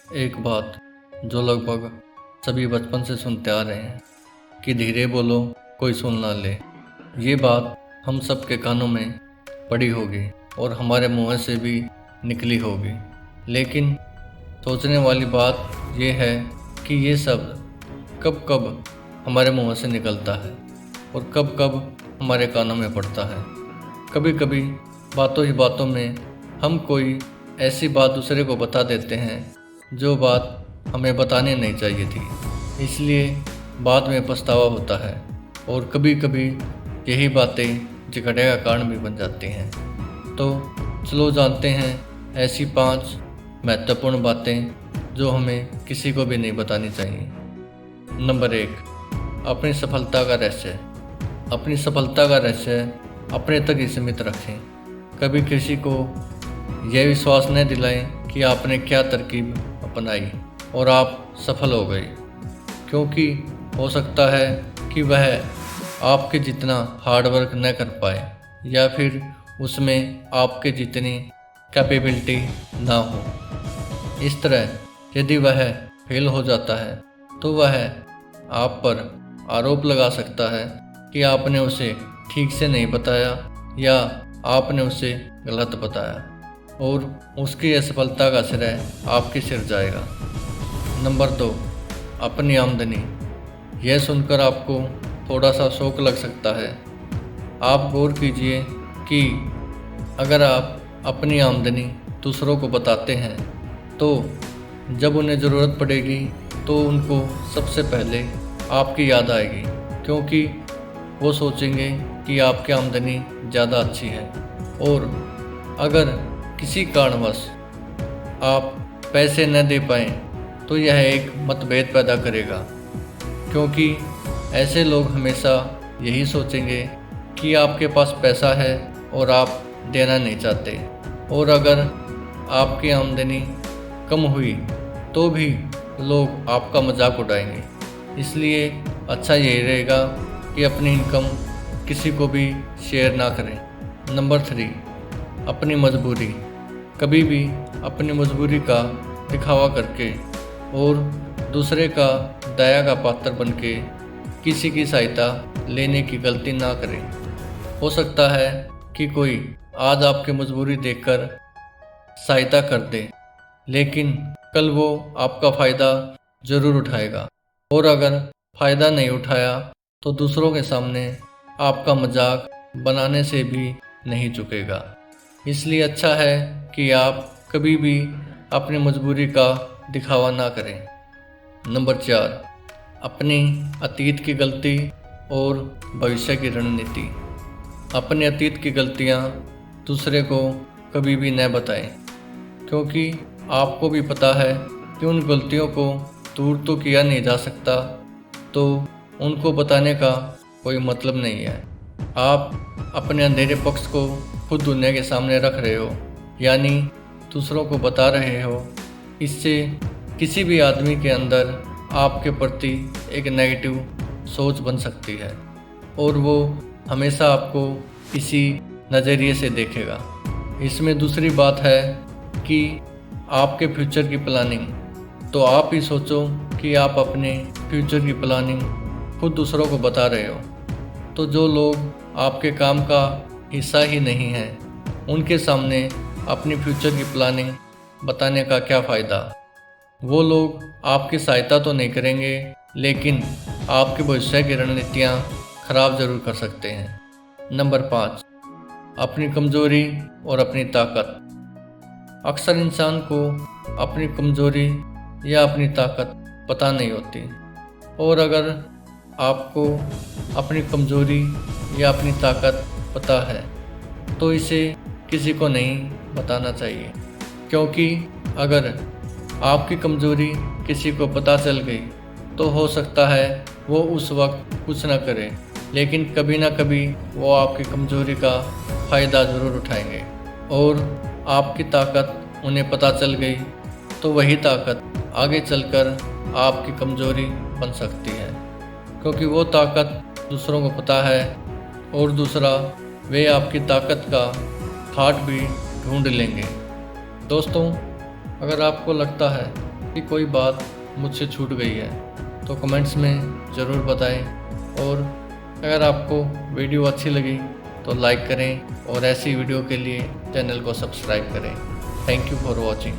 एक बात जो लगभग सभी बचपन से सुनते आ रहे हैं कि धीरे बोलो कोई सुन ना ले। ये बात हम सब के कानों में पड़ी होगी और हमारे मुंह से भी निकली होगी। लेकिन सोचने वाली बात यह है कि ये शब्द कब कब हमारे मुंह से निकलता है और कब कब हमारे कानों में पड़ता है। कभी कभी बातों ही बातों में हम कोई ऐसी बात दूसरे को बता देते हैं जो बात हमें बतानी नहीं चाहिए थी, इसलिए बाद में पछतावा होता है और कभी कभी यही बातें झगड़े का कारण भी बन जाती हैं। तो चलो जानते हैं ऐसी 5 महत्वपूर्ण बातें जो हमें किसी को भी नहीं बतानी चाहिए। नंबर 1, अपनी सफलता का रहस्य। अपनी सफलता का रहस्य अपने तक ही सीमित रखें। कभी किसी को यह विश्वास न दिलाएं कि आपने क्या तरकीब अपनाई और आप सफल हो गए, क्योंकि हो सकता है कि वह आपके जितना हार्ड वर्क न कर पाए या फिर उसमें आपके जितनी कैपेबिलिटी ना हो। इस तरह यदि वह फेल हो जाता है तो वह आप पर आरोप लगा सकता है कि आपने उसे ठीक से नहीं बताया या आपने उसे गलत बताया और उसकी असफलता का श्रेय आपके सिर जाएगा। नंबर 2, अपनी आमदनी। यह सुनकर आपको थोड़ा सा शौक लग सकता है। आप गौर कीजिए कि अगर आप अपनी आमदनी दूसरों को बताते हैं तो जब उन्हें ज़रूरत पड़ेगी तो उनको सबसे पहले आपकी याद आएगी, क्योंकि वो सोचेंगे कि आपकी आमदनी ज़्यादा अच्छी है। और अगर किसी कारणवश आप पैसे न दे पाएँ तो यह एक मतभेद पैदा करेगा, क्योंकि ऐसे लोग हमेशा यही सोचेंगे कि आपके पास पैसा है और आप देना नहीं चाहते। और अगर आपकी आमदनी कम हुई तो भी लोग आपका मजाक उड़ाएंगे। इसलिए अच्छा यही रहेगा कि अपनी इनकम किसी को भी शेयर ना करें। नंबर 3, अपनी मजबूरी। कभी भी अपनी मजबूरी का दिखावा करके और दूसरे का दया का पात्र बनके किसी की सहायता लेने की गलती ना करें। हो सकता है कि कोई आज आपकी मजबूरी देखकर सहायता कर दे, लेकिन कल वो आपका फ़ायदा ज़रूर उठाएगा और अगर फ़ायदा नहीं उठाया तो दूसरों के सामने आपका मजाक बनाने से भी नहीं चुकेगा। इसलिए अच्छा है कि आप कभी भी अपनी मजबूरी का दिखावा ना करें। नंबर 4, अपनी अतीत की गलती और भविष्य की रणनीति। अपने अतीत की गलतियां दूसरे को कभी भी न बताएं, क्योंकि आपको भी पता है कि उन गलतियों को दूर तो किया नहीं जा सकता, तो उनको बताने का कोई मतलब नहीं है। आप अपने अंधेरे पक्ष को खुद दुनिया के सामने रख रहे हो, यानी दूसरों को बता रहे हो। इससे किसी भी आदमी के अंदर आपके प्रति एक नेगेटिव सोच बन सकती है और वो हमेशा आपको इसी नज़रिए से देखेगा। इसमें दूसरी बात है कि आपके फ्यूचर की प्लानिंग। तो आप ही सोचो कि आप अपने फ्यूचर की प्लानिंग खुद दूसरों को बता रहे हो, तो जो लोग आपके काम का हिस्सा ही नहीं हैं उनके सामने अपनी फ्यूचर की प्लानिंग बताने का क्या फ़ायदा। वो लोग आपकी सहायता तो नहीं करेंगे, लेकिन आपके भविष्य की रणनीतियाँ खराब ज़रूर कर सकते हैं। नंबर 5, अपनी कमज़ोरी और अपनी ताकत। अक्सर इंसान को अपनी कमज़ोरी या अपनी ताकत पता नहीं होती, और अगर आपको अपनी कमज़ोरी या अपनी ताकत पता है तो इसे किसी को नहीं बताना चाहिए, क्योंकि अगर आपकी कमज़ोरी किसी को पता चल गई तो हो सकता है वो उस वक्त कुछ ना करे, लेकिन कभी ना कभी वो आपकी कमज़ोरी का फ़ायदा ज़रूर उठाएंगे। और आपकी ताकत उन्हें पता चल गई तो वही ताकत आगे चलकर आपकी कमज़ोरी बन सकती है, क्योंकि वो ताकत दूसरों को पता है। और दूसरा, वे आपकी ताकत का फाट भी ढूंढ लेंगे। दोस्तों, अगर आपको लगता है कि कोई बात मुझसे छूट गई है तो कमेंट्स में ज़रूर बताएं। और अगर आपको वीडियो अच्छी लगी तो लाइक करें और ऐसी वीडियो के लिए चैनल को सब्सक्राइब करें। Thank you for watching.